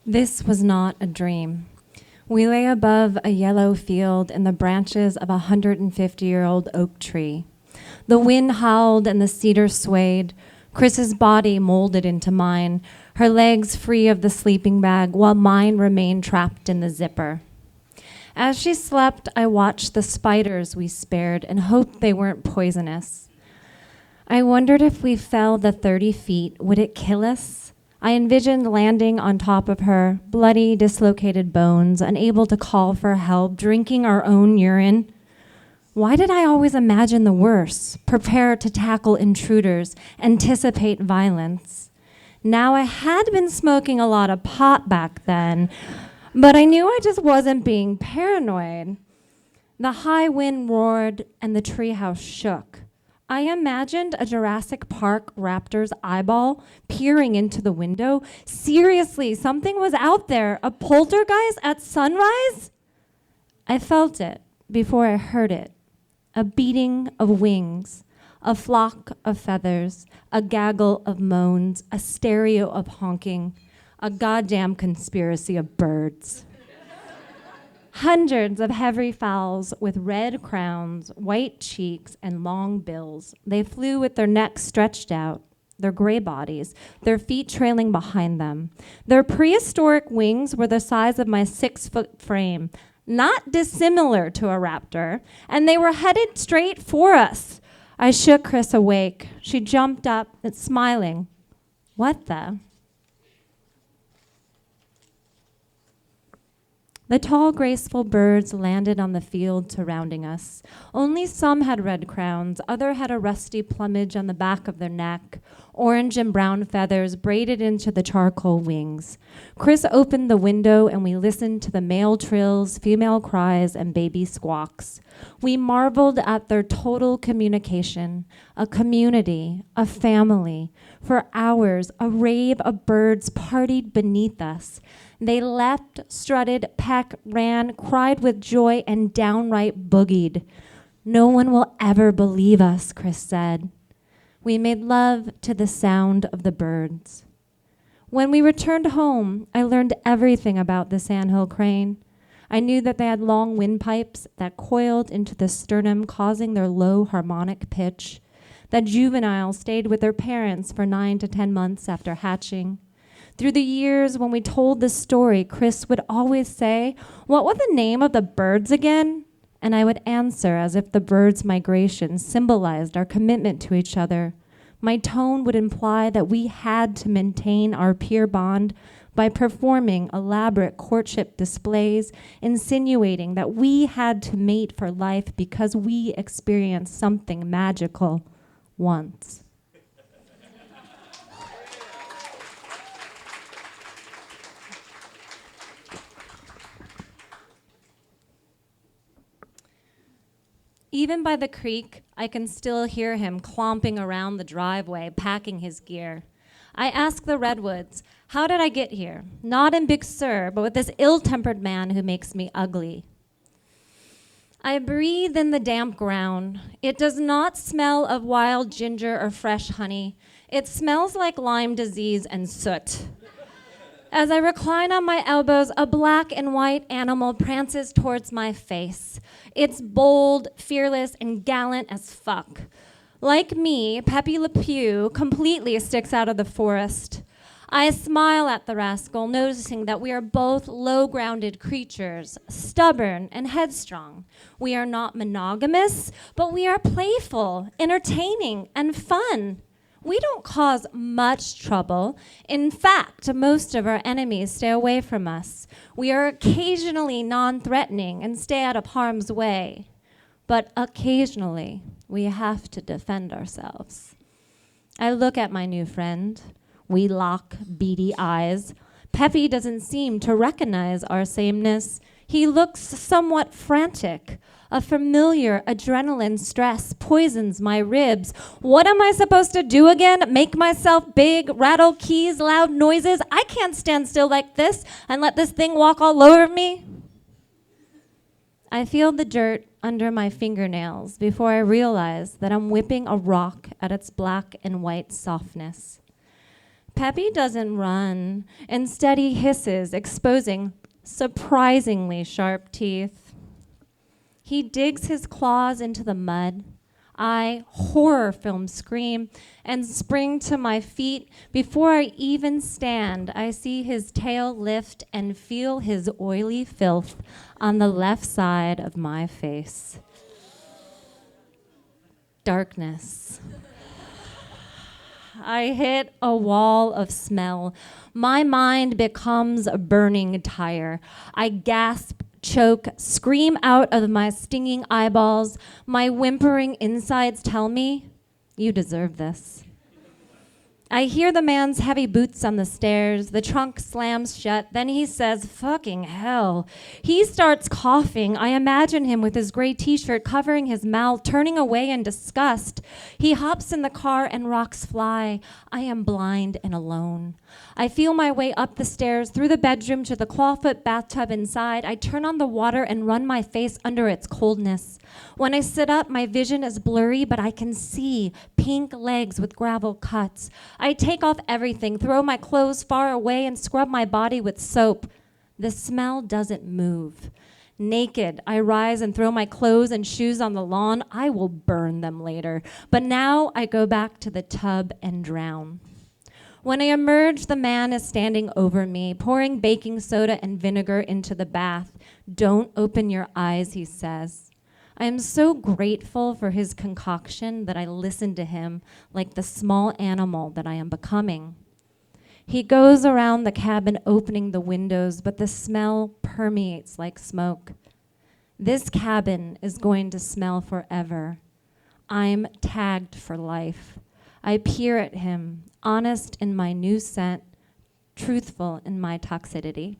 This was not a dream. We lay above a yellow field in the branches of a 150-year-old oak tree. The wind howled and the cedar swayed. Chris's body molded into mine, her legs free of the sleeping bag, while mine remained trapped in the zipper. As she slept, I watched the spiders we spared and hoped they weren't poisonous. I wondered if we fell the 30 feet, would it kill us? I envisioned landing on top of her, bloody, dislocated bones, unable to call for help, drinking our own urine. Why did I always imagine the worst, prepare to tackle intruders, anticipate violence? Now, I had been smoking a lot of pot back then, but I knew I just wasn't being paranoid. The high wind roared and the treehouse shook. I imagined a Jurassic Park raptor's eyeball peering into the window. Seriously, something was out there. A poltergeist at sunrise? I felt it before I heard it. A beating of wings, a flock of feathers, a gaggle of moans, a stereo of honking, a goddamn conspiracy of birds. Hundreds of heavy fowls with red crowns, white cheeks, and long bills. They flew with their necks stretched out, their gray bodies, their feet trailing behind them. Their prehistoric wings were the size of my 6-foot frame, not dissimilar to a raptor, and they were headed straight for us. I shook Chris awake. She jumped up, smiling. What the? The tall, graceful birds landed on the field surrounding us. Only some had red crowns, others had a rusty plumage on the back of their neck, orange and brown feathers braided into the charcoal wings. Chris opened the window and we listened to the male trills, female cries, and baby squawks. We marveled at their total communication, a community, a family. For hours, a rave of birds partied beneath us. They leapt, strutted, pecked, ran, cried with joy, and downright boogied. No one will ever believe us, Chris said. We made love to the sound of the birds. When we returned home, I learned everything about the sandhill crane. I knew that they had long windpipes that coiled into the sternum, causing their low harmonic pitch, that juveniles stayed with their parents for 9 to 10 months after hatching. Through the years, when we told this story, Chris would always say, "What was the name of the birds again?" And I would answer as if the birds' migration symbolized our commitment to each other. My tone would imply that we had to maintain our peer bond by performing elaborate courtship displays, insinuating that we had to mate for life because we experienced something magical once. Even by the creek, I can still hear him clomping around the driveway, packing his gear. I ask the redwoods, how did I get here? Not in Big Sur, but with this ill-tempered man who makes me ugly. I breathe in the damp ground. It does not smell of wild ginger or fresh honey. It smells like Lyme disease and soot. As I recline on my elbows, a black and white animal prances towards my face. It's bold, fearless, and gallant as fuck. Like me, Pepe Le Pew completely sticks out of the forest. I smile at the rascal, noticing that we are both low-grounded creatures, stubborn and headstrong. We are not monogamous, but we are playful, entertaining, and fun. We don't cause much trouble. In fact, most of our enemies stay away from us. We are occasionally non-threatening and stay out of harm's way. But occasionally, we have to defend ourselves. I look at my new friend. We lock beady eyes. Pepe doesn't seem to recognize our sameness. He looks somewhat frantic. A familiar adrenaline stress poisons my ribs. What am I supposed to do again? Make myself big, rattle keys, loud noises? I can't stand still like this and let this thing walk all over me. I feel the dirt under my fingernails before I realize that I'm whipping a rock at its black and white softness. Pepe doesn't run. Instead, he hisses, exposing surprisingly sharp teeth. He digs his claws into the mud. I horror film scream and spring to my feet. Before I even stand, I see his tail lift and feel his oily filth on the left side of my face. Darkness. I hit a wall of smell. My mind becomes a burning tire. I gasp, choke, scream out of my stinging eyeballs. My whimpering insides tell me, you deserve this. I hear the man's heavy boots on the stairs. The trunk slams shut. Then he says, fucking hell. He starts coughing. I imagine him with his gray t-shirt covering his mouth, turning away in disgust. He hops in the car and rocks fly. I am blind and alone. I feel my way up the stairs, through the bedroom to the clawfoot bathtub inside. I turn on the water and run my face under its coldness. When I sit up, my vision is blurry, but I can see pink legs with gravel cuts. I take off everything, throw my clothes far away, and scrub my body with soap. The smell doesn't move. Naked, I rise and throw my clothes and shoes on the lawn. I will burn them later. But now I go back to the tub and drown. When I emerge, the man is standing over me, pouring baking soda and vinegar into the bath. Don't open your eyes, he says. I am so grateful for his concoction that I listen to him like the small animal that I am becoming. He goes around the cabin opening the windows, but the smell permeates like smoke. This cabin is going to smell forever. I'm tagged for life. I peer at him, honest in my new scent, truthful in my toxicity.